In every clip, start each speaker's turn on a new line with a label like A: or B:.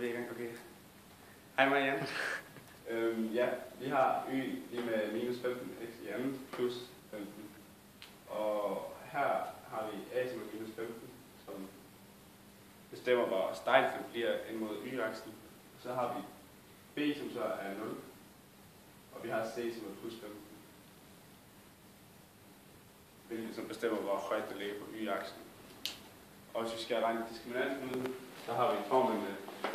A: vi i gang? Okay. Hej Marianne. Ja, vi har y lige med minus 15x i anden plus 15. Og her har vi a som er minus 15, som bestemmer, hvor stejlt den bliver ind mod y-aksen. Så har vi b, som så er 0. Og vi har c, som er plus 15. Hvilket som bestemmer, hvor højt det ligger på y-aksen. Og hvis vi skal regne diskriminanten ud, så har vi formlen med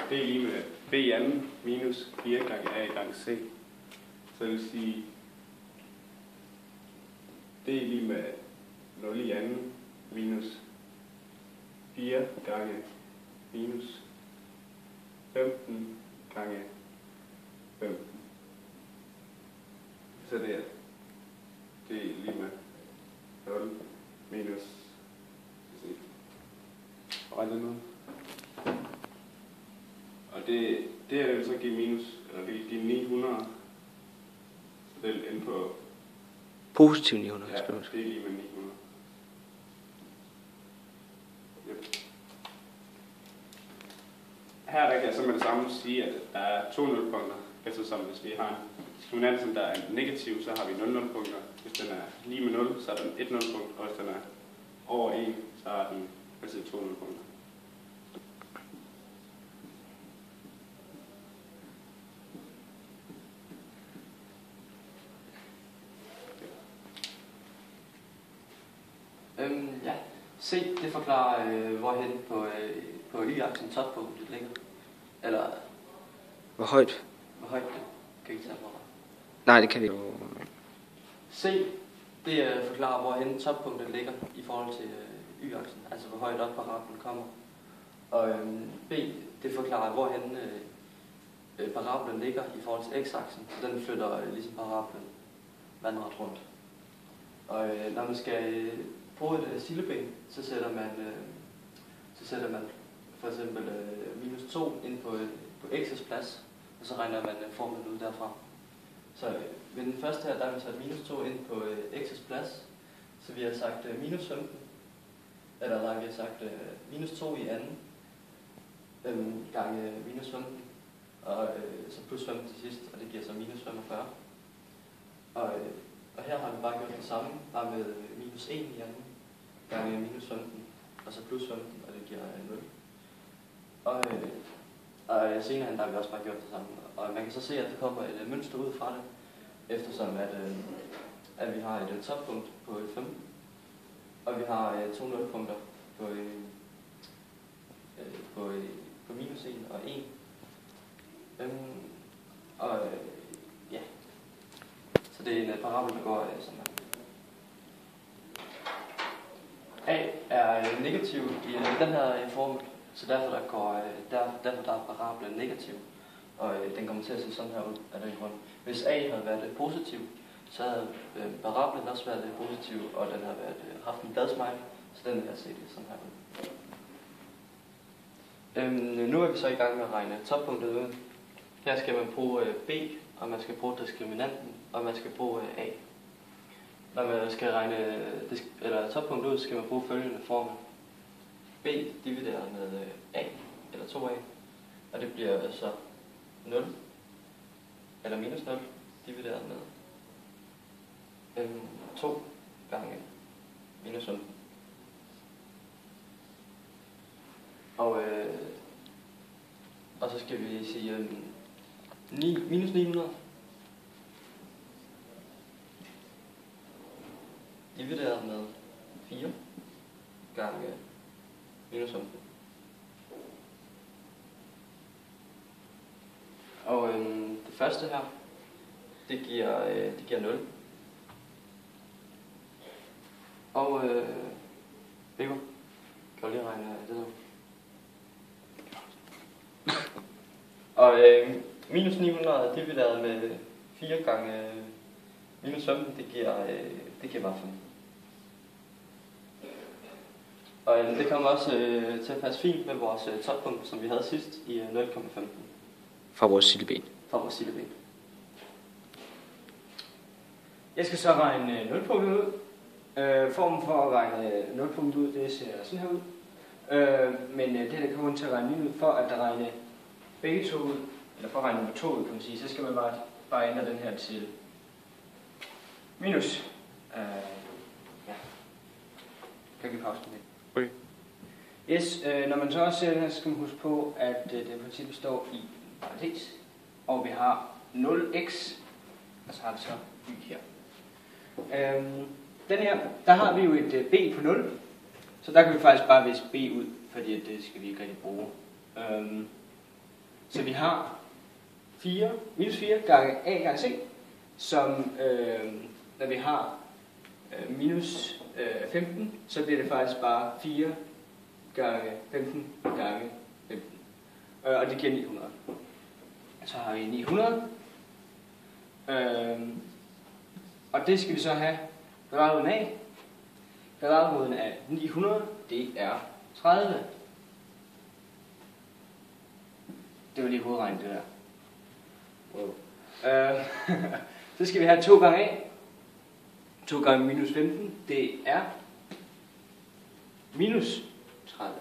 A: d lige med b i anden minus 4 gange a gange c. Så det vil sige, d lige med 0 i anden minus 4 gange minus 15 gange 15. Så det er d lige med 0 minus, regn det nu. Og det her vil så give minus, eller det vil give 900. Så det vil ende på
B: positiv 900.
A: Ja, det er lige med 900. Yep. Her der kan jeg så med det samme sige, at der er 2 nulpunkter, eftersom hvis vi har en diskriminant, som der er negativ, så har vi 0 nulpunkter. Hvis den er lige med 0, så er den 1 nulpunkt, og hvis den er over 1, så er den altid 2 nulpunkter.
C: Ja. C, det forklarer, hvorhen på y-aksen toppunktet ligger. Eller
B: Hvor højt?
C: hvor højt det kan ikke tage på.
B: Nej, det kan vi ikke.
C: C, det forklarer, hvorhen toppunktet ligger i forhold til y-aksen. Altså hvor højt op parablen kommer. Og B, det forklarer, hvorhen parablen ligger i forhold til x-aksen. Så den flytter ligesom parablen vandret rundt. Og når man skal bruge et silleben, så sætter man for eksempel minus 2 ind på x's plads, og så regner man formlen ud derfra. Så ved den første her, der har vi sat minus 2 ind på x's plads, så vi har sagt minus 15, eller nej, vi har sagt minus 2 i anden gange minus 15, og så plus 15 til sidst, og det giver så minus 45. Og her har vi bare gjort det samme, bare med minus 1 i anden gange minus 15, og så plus 15, og det giver 0. Og senere hen, der har vi også bare gjort det samme. Og man kan så se, at der kommer et mønster ud fra det, eftersom at vi har et toppunkt på 15, og vi har 2 nulpunkter på minus 1 og 1. Ja. Så det er en parabol, der går sådan her. A er negativ i den her formel, så derfor der er parablen negativ, og den kommer til at se sådan her ud af den grund. Hvis A havde været positiv, så havde parablen også været positiv, og den havde haft en bladsmiley, så den vil jeg se det sådan her ud. Nu er vi så i gang med at regne toppunktet ud. Her skal man bruge B, og man skal bruge diskriminanten, og man skal bruge A. Når man skal regne toppunktet ud, skal man bruge følgende formel. B divideret med A, eller 2A, og det bliver så 0, eller minus 0, divideret med 2 gange minus 0. Og så skal vi sige minus 900 divideret med 4 gange minus 15. Og det første her, det giver 0. Og Bækker, kan du lige regne det der? Og minus 900 divideret med 4 gange minus 15, det giver bare 5. Og det kommer også til at passe fint med vores toppunkt, som vi havde sidst i 0,15.
B: Fra vores silleben.
C: Fra vores silleben.
D: Jeg skal så regne nulpunktet ud. Formen for at regne nulpunktet ud, det ser sådan her ud. Men det der kommer til at regne lige ud for at regne b begge to ud, eller for at regne nummer 2 ud, kan man sige, så skal man bare ændre den her til minus. Ja. Kan vi pause den lidt?
B: Okay.
D: Yes, når man så også ser det her, så skal man huske på, at det i princippet står i parentes, og vi har 0x, og så har vi så y her. Den her, der har vi jo et b på 0, så der kan vi faktisk bare viske b ud, fordi det skal vi ikke rigtig bruge. Så vi har minus 4 gange a gange c, som når vi har minus 15, så bliver det faktisk bare 4 gange 15 gange 15. Og det giver 900. Så har vi 900. Og det skal vi så have kvadratroden af. Kvadratroden af 900, det er 30. Det var lige hovedregnet, det der. Wow. Så skal vi have 2 gange a. 2 gange minus 15, det er minus 30.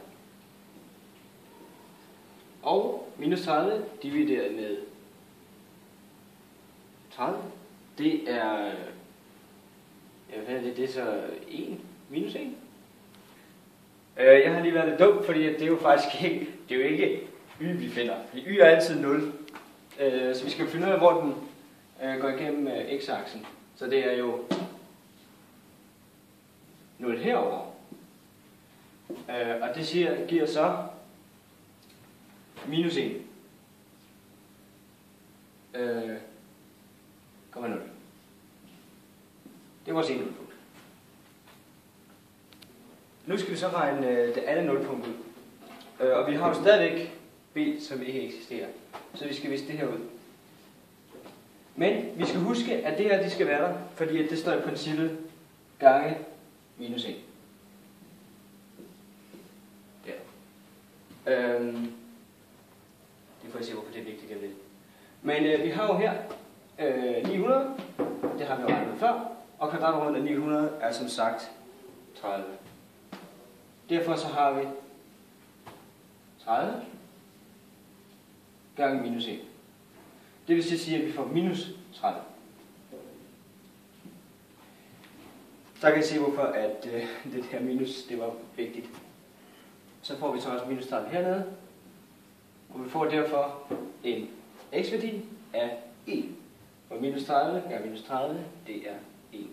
D: Og minus 30 divideret med 30, det er, det er så 1, minus 1. Jeg har lige været lidt dum, fordi det er jo faktisk ikke, det er jo ikke y, vi finder. Fordi y er altid 0. Så vi skal finde ud af, hvor den går igennem x-aksen. Så det er jo 0 herover. Og det giver så minus 1. 0. Det er vores ene nulpunkt. Nu skal vi så regne det andet nulpunkt ud. Og vi har jo stadigvæk b, som ikke eksisterer. Så vi skal vise det her ud. Men vi skal huske, at det her de skal være der, fordi at det står i princippet gange minus 1. Der. Det får jeg se, hvorfor det er vigtigt at vide. Men vi har jo her 900. Det har vi jo regnet ud før. Og kvadratroden af 900 er som sagt 30. Derfor så har vi 30 gange minus 1. Det vil sige, at vi får minus 30. Der kan I se, hvorfor at det her minus det var vigtigt. Så får vi så også minus 30 hernede. Og vi får derfor en x-værdi af 1. Og minus 30 gange minus 30, det er 1.